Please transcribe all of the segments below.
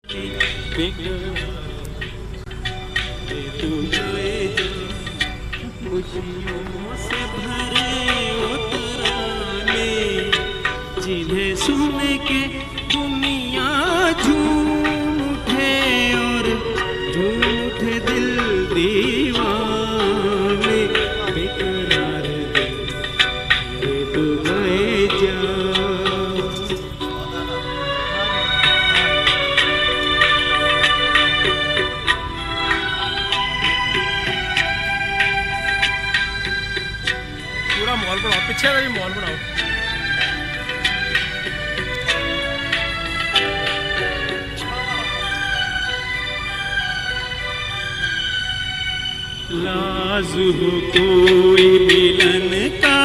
खुशियों से भरे उतराने जिन्हें सुन के दुनिया झूम उठे और झूम उठे दिल दीवाने बेकरार दिल तो गए जा। पूरा मॉल बनाओ, पीछे का भी मॉल बनाओ। राज हो कोई मिलन का,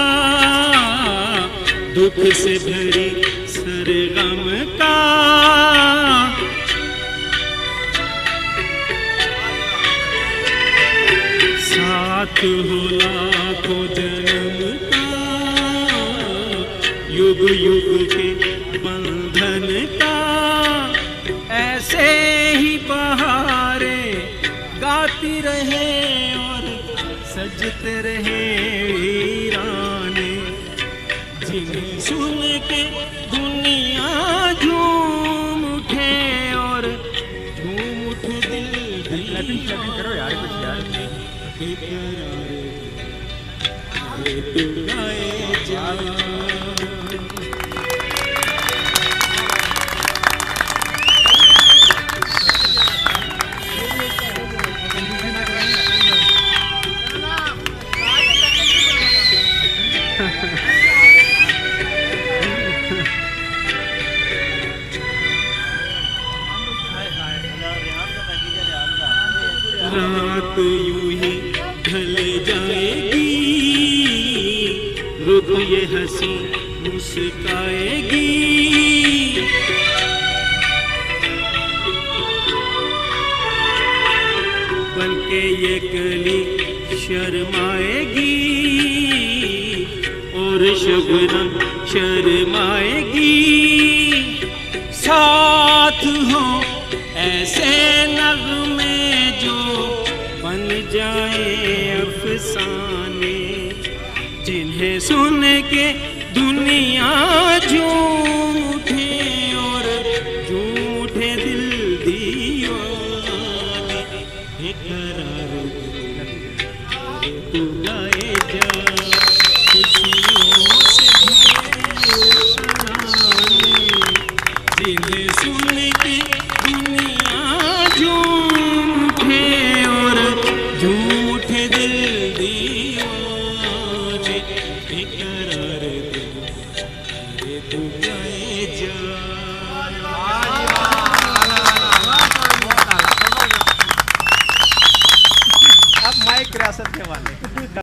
दुख से भरी सरगम का, साथ हो लाखों जन्म का, युग युग के बंधन का, ऐसे ही बहारें गाती रहे और सजते रहे वीराने जिन्हें सुन के दुनिया झूम उठे और झूम उठे दिल करो यार कुछ यार। गाए जा। रात यूं ही ढल जाएगी, रुत ये हंसी मुस्काएगी, बल्कि ये कली शर्माएगी और शबनम शर्माएगी। साथ हो ऐसे नगमे जो बन जाए अफसाने जिन्हें सुन के दुनिया झूम उठे और झूम उठे दिल दीवाने बेकरार तू गाए जा। खुशियों से भरे उतराने जिन्हें सुन के दुनिया झूम उठे और झूम उठे दिल दीवाने बेकरार दिल तू गाए जा। अब माइक रियासत के वाले